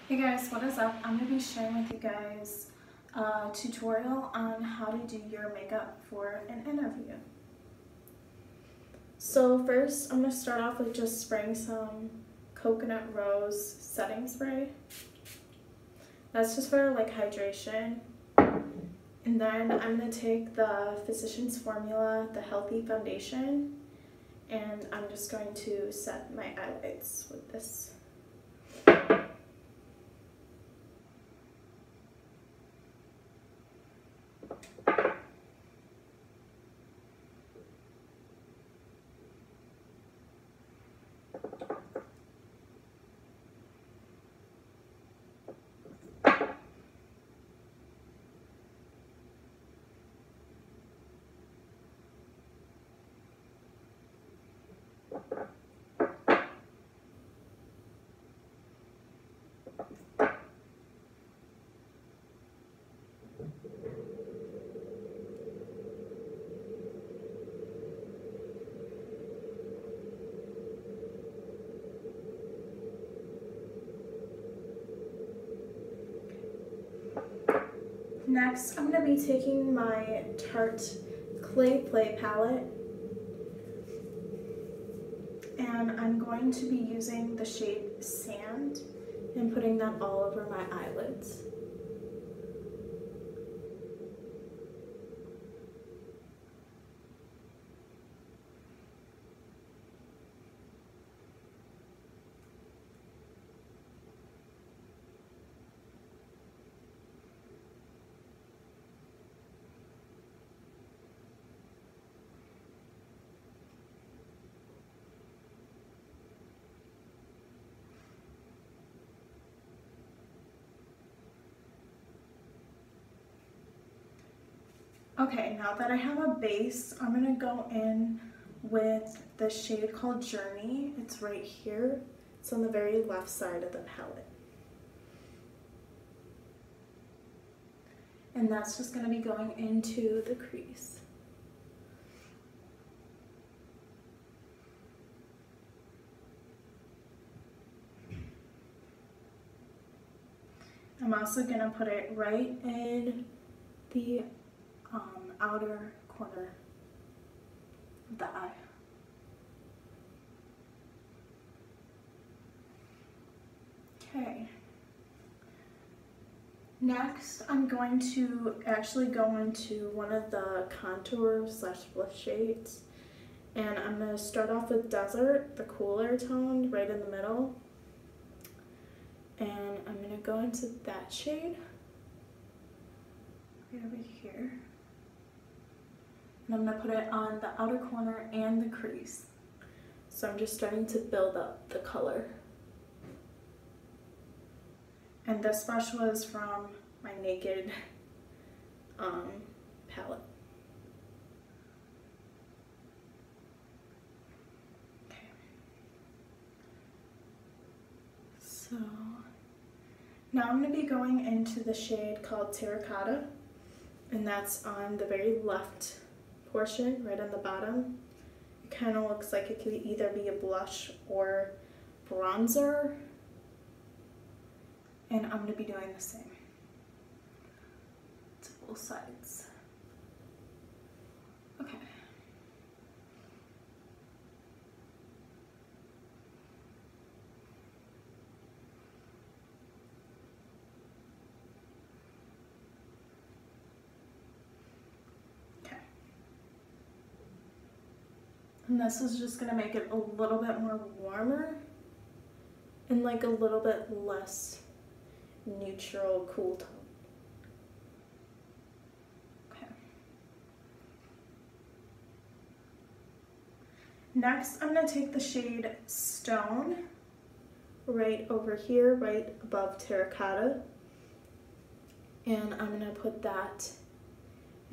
Hey guys, what is up? I'm going to be sharing with you guys a tutorial on how to do your makeup for an interview. So first, I'm going to start off with just spraying some coconut rose setting spray. That's just for like hydration. And then I'm going to take the Physicians Formula, the Healthy Foundation, and I'm just going to set my eyelids with this. Next, I'm going to be taking my Tarte Clay Play palette, and I'm going to be using the shade Sand and putting that all over my eyelids. Okay, now that I have a base, I'm going to go in with the shade called Journey. It's right here. It's on the very left side of the palette. And that's just going to be going into the crease. I'm also going to put it right in the outer corner of the eye. Okay. Next, I'm going to actually go into one of the contour slash blush shades, and I'm going to start off with Desert, the cooler tone, right in the middle. And I'm going to go into that shade right over here. And I'm going to put it on the outer corner and the crease. So I'm just starting to build up the color. And this brush was from my Naked palette. Okay. So now I'm going to be going into the shade called Terracotta, and that's on the very left portion, right on the bottom. It kind of looks like it could either be a blush or bronzer, and I'm going to be doing the same to both sides. Okay. And this is just going to make it a little bit more warmer and like a little bit less neutral cool tone. Okay. Next, I'm going to take the shade Stone right over here, right above Terracotta, and I'm going to put that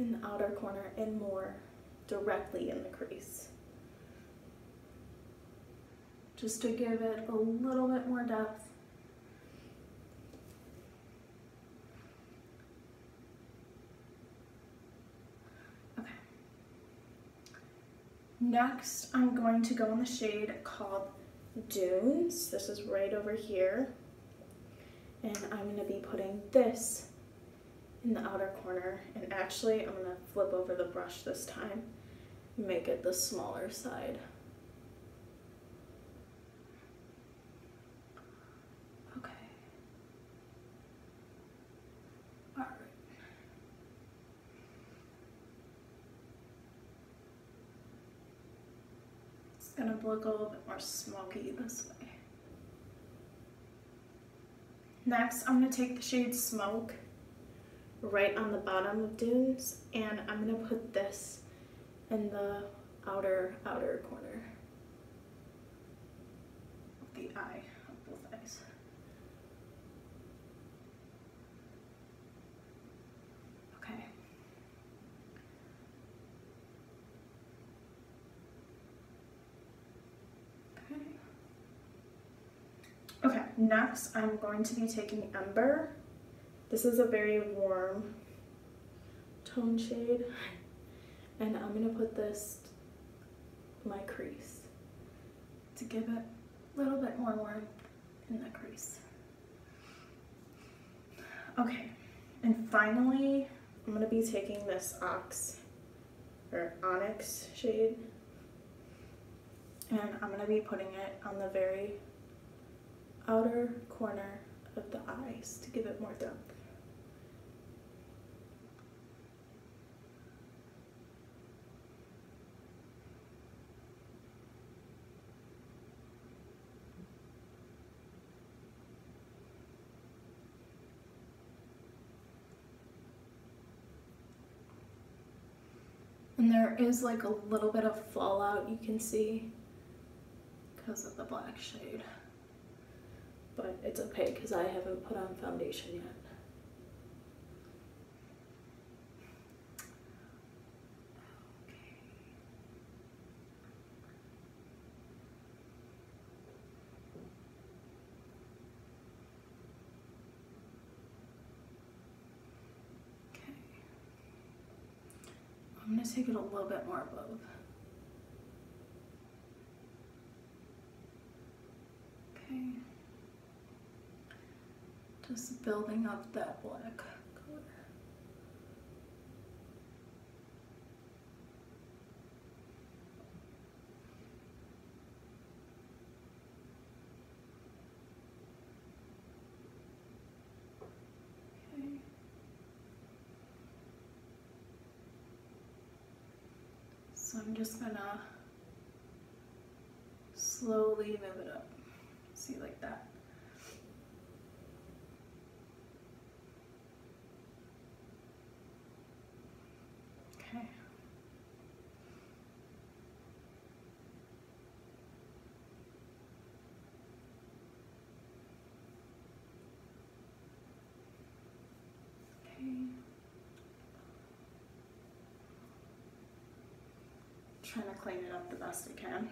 in the outer corner and more directly in the crease, just to give it a little bit more depth. Okay. Next, I'm going to go in the shade called Dunes. This is right over here. And I'm going to be putting this in the outer corner, and actually I'm going to flip over the brush this time and make it the smaller side. Okay. All right. It's going to look a little bit more smoky this way. Next, I'm going to take the shade Smoke right on the bottom of Dunes, and I'm going to put this in the outer corner of the eye, of both eyes. Okay. Okay, next I'm going to be taking Ember. This is a very warm tone shade, and I'm going to put this in my crease to give it a little bit more warmth in the crease. Okay, and finally I'm going to be taking this Onyx shade, and I'm going to be putting it on the very outer corner of the eyes to give it more depth. And there is like a little bit of fallout you can see because of the black shade. But it's okay because I haven't put on foundation yet. Okay. I'm going to take it a little bit more above. Okay. Just building up that black color. Okay. So I'm just gonna slowly move it up. See, like that. Okay. Okay. Trying to clean it up the best I can.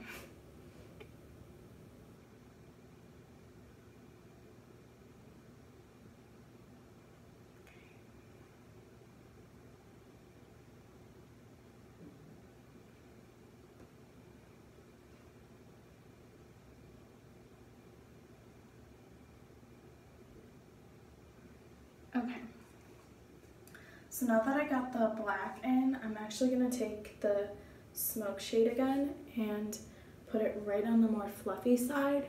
Okay, so now that I got the black in, I'm actually going to take the Smoke shade again and put it right on the more fluffy side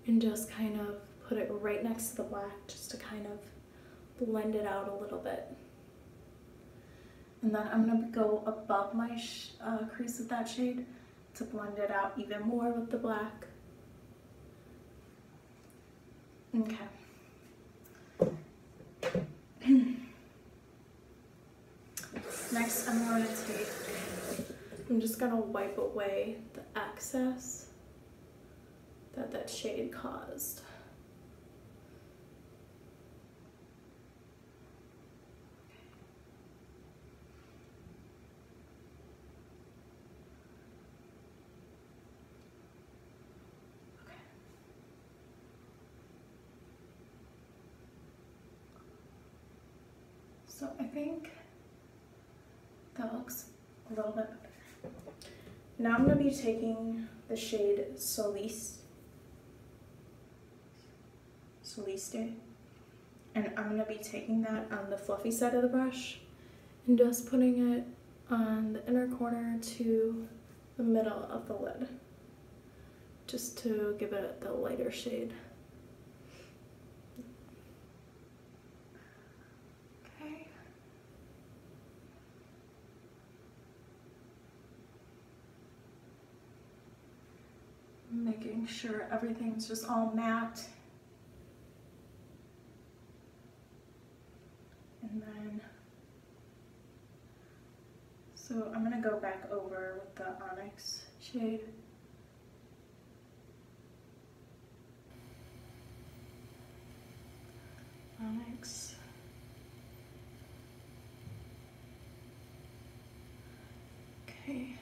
and just kind of put it right next to the black just to kind of blend it out a little bit. And then I'm going to go above my crease with that shade to blend it out even more with the black. Okay. Next, I'm just gonna wipe away the excess that shade caused. Okay. So I think that looks a little bit better. Now I'm going to be taking the shade Solace. just released it. And I'm going to be taking that on the fluffy side of the brush and just putting it on the inner corner to the middle of the lid, just to give it the lighter shade. Okay. Making sure everything's just all matte. And then, so I'm gonna go back over with the Onyx shade. Onyx. Okay.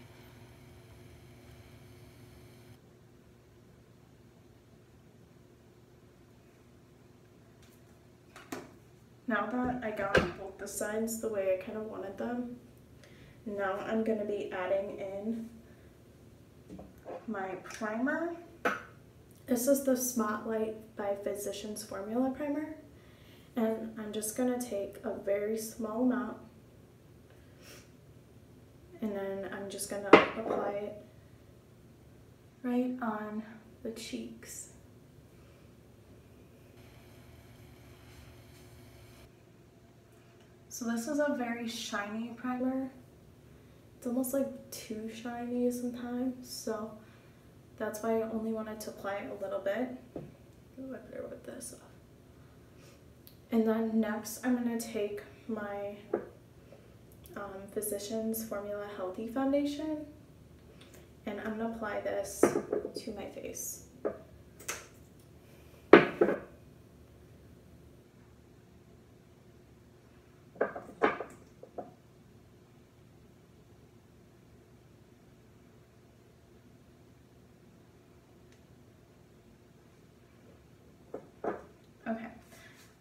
Now that I got both the sides the way I kind of wanted them, now I'm going to be adding in my primer. This is the Spotlight by Physicians Formula Primer, and I'm just going to take a very small amount, and then I'm just going to apply it right on the cheeks. So this is a very shiny primer. It's almost like too shiny sometimes, so that's why I only wanted to apply it a little bit. Ooh, I better whip this off. And then next I'm going to take my Physicians Formula Healthy Foundation, and I'm going to apply this to my face. Okay,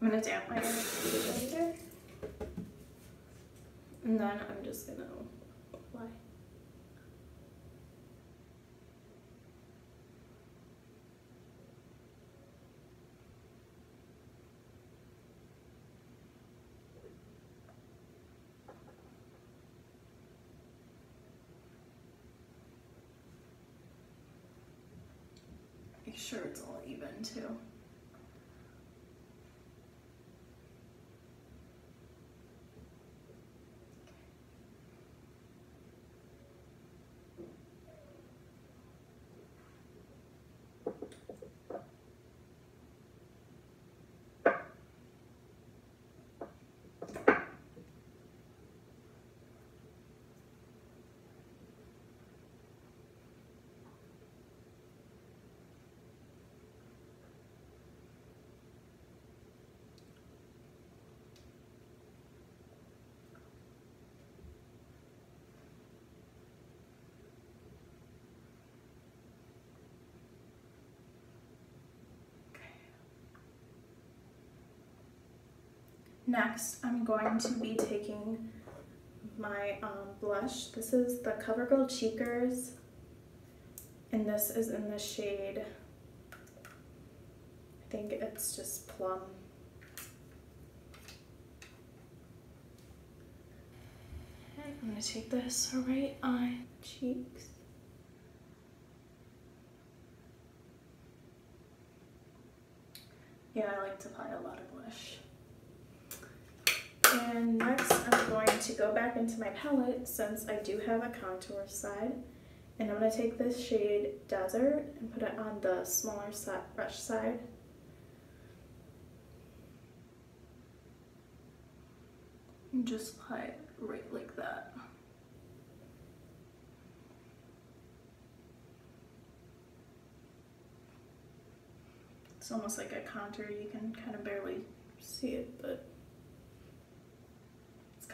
I'm going to damp my later, and then I'm just going to apply. Make sure it's all even too. Next, I'm going to be taking my blush. This is the CoverGirl Cheekers, and this is in the shade, I think it's just Plum. Okay, I'm going to take this right on cheeks. Yeah, I like to apply a lot of blush. And next I'm going to go back into my palette since I do have a contour side, and I'm going to take this shade Desert and put it on the smaller brush side. And just apply it right like that. It's almost like a contour, you can kind of barely see it, but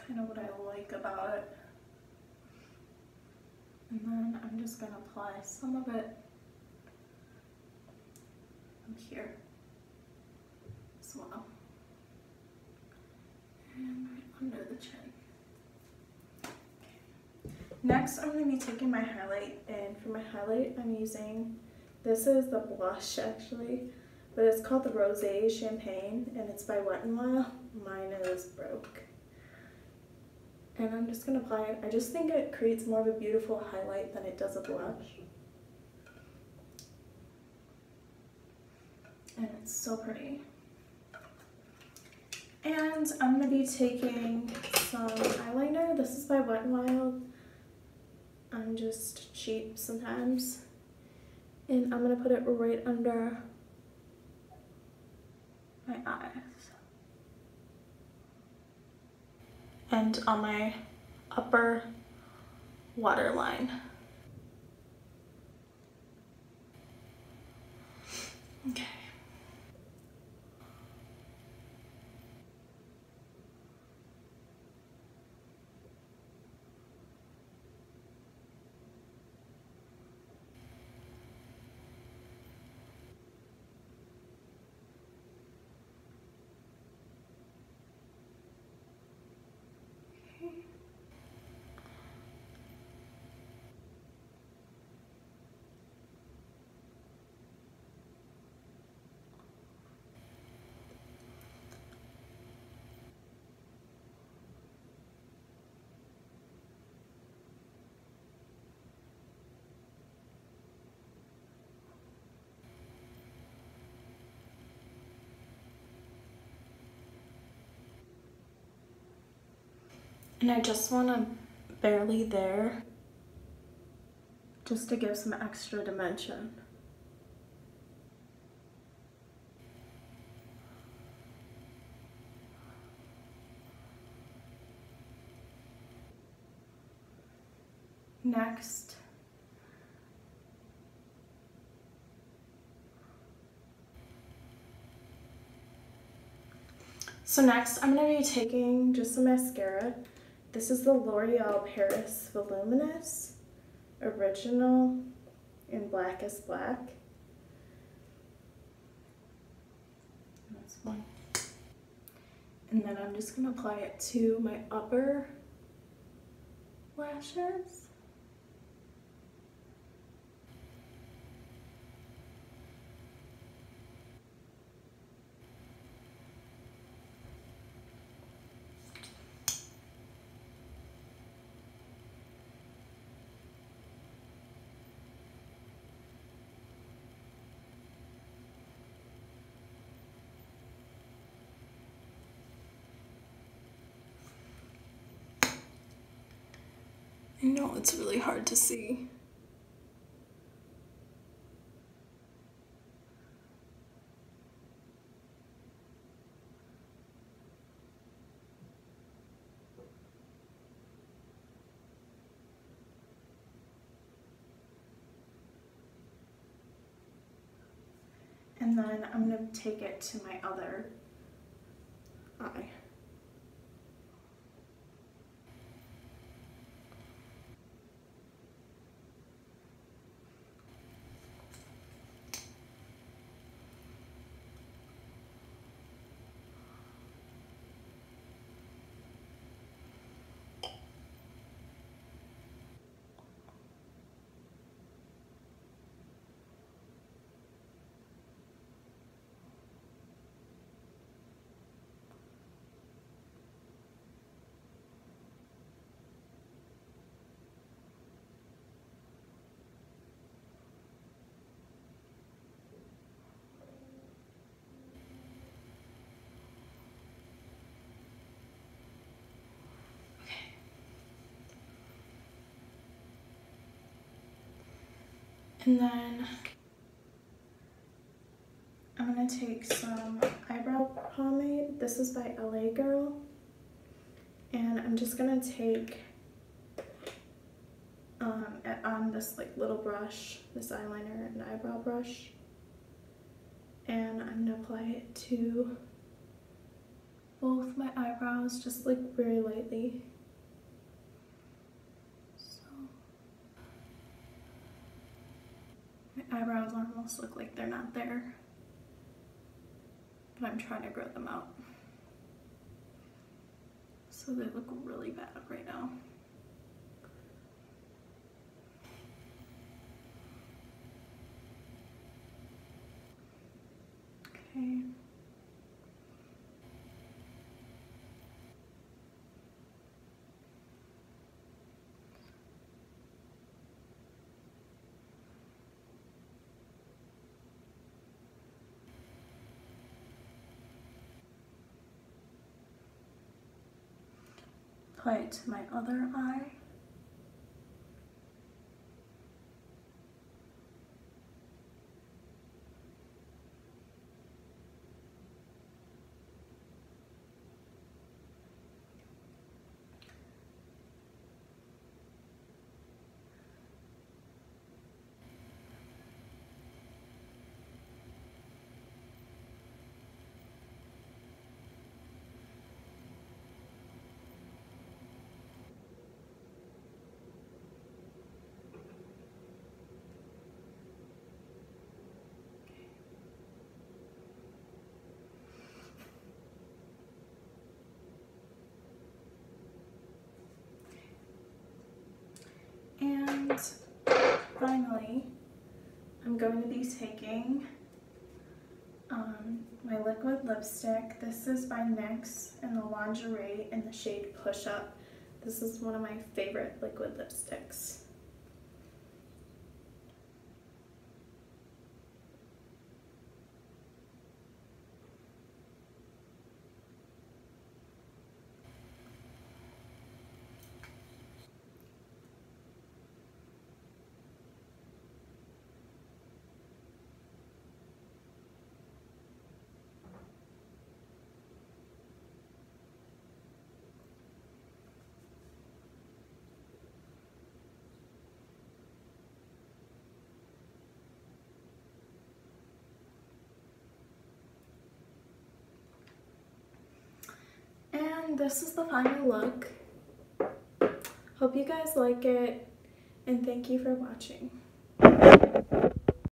kind of what I like about it. And then I'm just going to apply some of it here as well, and right under the chin. Okay. Next I'm going to be taking my highlight, and for my highlight I'm using, this is the blush actually, but it's called the Rosé Champagne, and it's by Wet n Wild. Mine is broke. And I'm just gonna apply it. I just think it creates more of a beautiful highlight than it does a blush. And it's so pretty. And I'm gonna be taking some eyeliner. This is by Wet n Wild. I'm just cheap sometimes. And I'm gonna put it right under my eyes. And on my upper waterline. Okay. And I just want to barely there, just to give some extra dimension. Next, I'm going to be taking just some mascara. This is the L'Oreal Paris Voluminous Original in Blackest Black. That's one. And then I'm just going to apply it to my upper lashes. I know it's really hard to see. And then I'm going to take it to my other eye. And then I'm going to take some eyebrow pomade. This is by LA Girl. And I'm just going to take on this like little brush, this eyeliner and eyebrow brush. And I'm going to apply it to both my eyebrows, just like very lightly. My eyebrows almost look like they're not there, but I'm trying to grow them out. So they look really bad right now. Okay. Apply it to my other eye. And finally, I'm going to be taking my liquid lipstick. This is by NYX in the Lingerie in the shade Push Up. This is one of my favorite liquid lipsticks. And this is the final look. Hope you guys like it, and thank you for watching.